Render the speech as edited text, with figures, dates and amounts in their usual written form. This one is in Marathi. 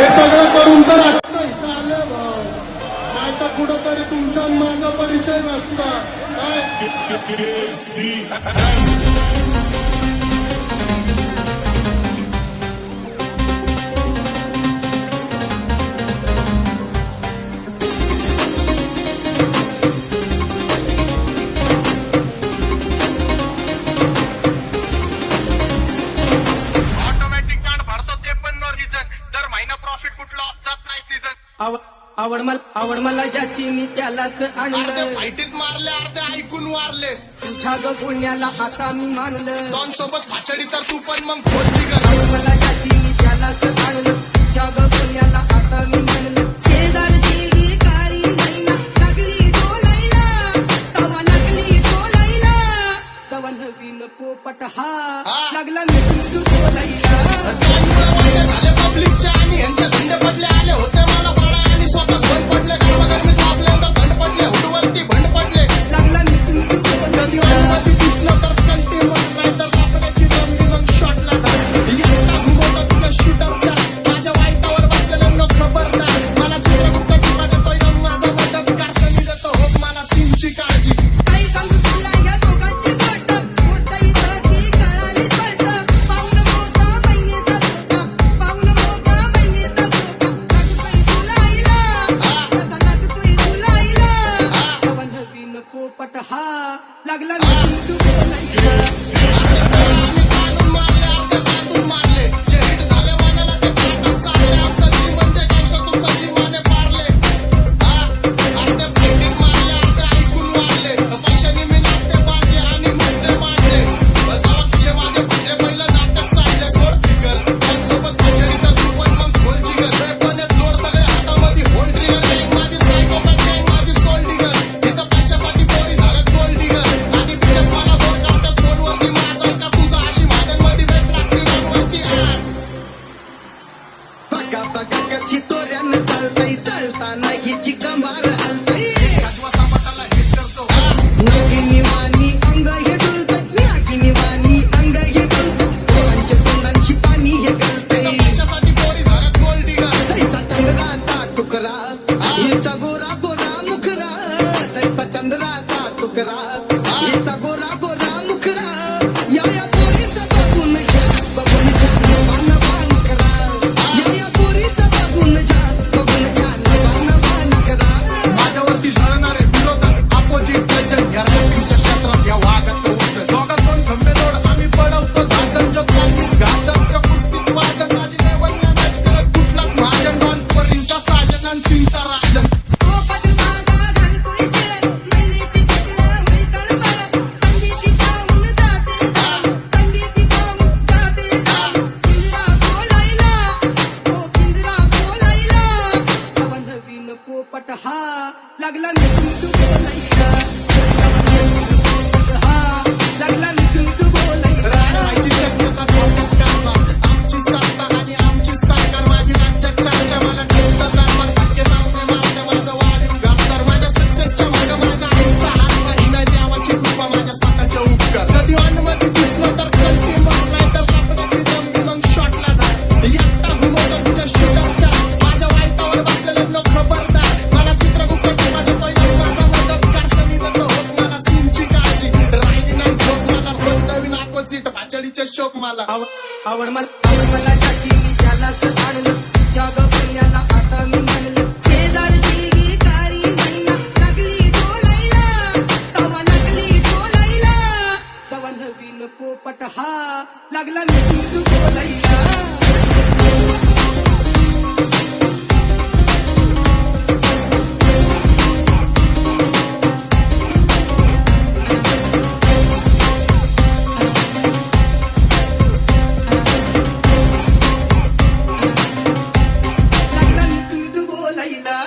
हे सगळं करून तर आता इथं आले भाऊ, नाही तर कुठंतरी तुमचा माझा परिचय नसता काय. आवड मला ज्याची मी त्यालाच आणलं. फाईटीत मारले अर्धे ऐकून वारले. तुझ्या ग पुण्याला आता मी मानलं. डॉन सोबत फाचडी तर तू पण मग खोलली ग. आवड मला ज्याची मी त्यालाच आणलं. तुझ्या ग पुण्याला आता मी मानलं. शेजारची ही कारी मैना लागली डोलायला, तवा लागली डोलायला, तवा नवीन पोपट हा लागला मी बोलायला. झाले पब्लिकच्या आणि यांचे धंदे पडले. आले होते मला पाळा आणि स्वतःच बंद पडले. गरमागरमीत वाजल्यानंतर थंड पडले. हुडवरती भंड पडले. लागला मी कधी वाजवाती दिसलं तर कंटी मग नाही तर कापड्याची जमली मग शॉटला झाली. एकटा घुमवतो तुझ्या शूटरच्या. माझ्या वाईटावर बसलेल्यांना खबर नाही. मला चित्रगुप्त टिपा देतोय आणि माझा मदत कारशनी देतो. हो मला सीनची काळजी. काही सांगू तुला या दोघांची गोष्ट. गोष्ट इथं ती कळाली पडत. पाऊण मोगा महिन्याचा धोका, पाऊण मोगा महिन्याचा धोका. लागतोय तुला आईला, तवा नवीन पोपट हा लागला मी बोलायला. आम्ही काढून मारले अर्धे बांधून मारले. जे हिट झाले मनाला ते ताटात चालले. आमचं जी म्हणजे गँगस्टर तुमचं जीवाने पारले. अर्धे फाईटीत मारले अर्धे ऐकून वारले. पैशाने मी नाट्य बांधले आणि मुद्दे मांडले. बसावा खिशे माझे फुटले पहिलं नाट्य चालले. सोड फिकर सोबत फाचडी तर तू पण मग खोल जिगर. पण लोड सगळे हातामध्ये होल ट्रिगर. गँग माझी सायकोपॅथ गँग माझी सोल डिगर. इथं पैशासाठी पोरी झाल्यात गोल्ड डिगर. आणि बिचेस मला बोल करतात फोनवरती. माझा का तुझा अशी भांड्यांमध्ये वेट लागते वरती. बघा बघा कशी तोऱ्यानं चालतंय, चालताना हिची कंबार हलतंय. काजवा सापटाला हिट करतो. नागिनी वाणी अंग हे डुलतंय, नागिनी वाणी अंग हे डुलतंय. पोरांच्या तोंडांची पाणी हे गळतंय. पैशासाठी पोरी झाल्यात गोल्ड डिगर. तैसा चंद्राचा टुकरा, हिचा गोरा गोरा मुखरा. तैसा चंद्राचा टुकरा, हिचा गोरा गोरा मुखरा. या पोरीचं बघून घ्या, बघून घ्या नवा नवा नखरा. या पोरीचं बघून घ्या, बघून घ्या नवा नवा नखरा. माझ्यावरती झळणारे विरोधक अपोजिट लेजंड. या रॅपिंगच्या क्षेत्रात या वाघाचं उत्तर. दोघात दोन खंबे लोड आम्ही पडवतो झाजंच्या क्रांतीत. घासांच्या कुस्तीत वाजन माझी लेवल मॅच करत कुठलाच महाजन. डॉन पोरींचा साजन आणि सिंगचा राजन. पोपट मागा घालतोय खेळ, मैनेची तिकडं मैकण बाळ. संगीती गाऊन जाते गाव, संगीती गाऊन जाते गाव. पिंजरा बोलायला, ओ पिंजरा बोलायला, तवा नवीन पोपट हा लागला मी बोलायला. हा लागला मी बोलायला. राजवायची शक्यता थोडक्यात करणार. आमची सत्ता आणि आमची सरकार. माझी राज्यात चर्चा मला नुसतं दरबार. टक्के जाऊन मारते माझं वाढीव घालतर. माझ्या सक्सेसच्या मागं माझ्या आईचा हात. ही नाही देवाची कृपा माझ्या स्वतःचे उपकार. कधी अनुमती दिसलं तर कल्टी मग नाही तर कापड्याची जमली मग शॉटला धाड. एकटा घुमवतो तुझ्या शूटरच्या. माझ्या वाईटावर बसलेल्यांना खबर नाही. मला चित्रगुप्त टिपा देतोय आणि माझा मदत कारशनी देतो. होत मला सीनची काळजी. राहिली नाही झोप मला रोज नवीन अपोजिट भाचडीचे शोक मला. आवड मला ज्याची मी त्यालाच आणलं. तुझ्या ग पुण्याला आता मी मानलं. शेजारची ही कारी मैना लागली डोलायला, तवा लागली डोलायला, तवा नवीन पोपट हा लागला मी बोलायला. लागला मी बोलायला.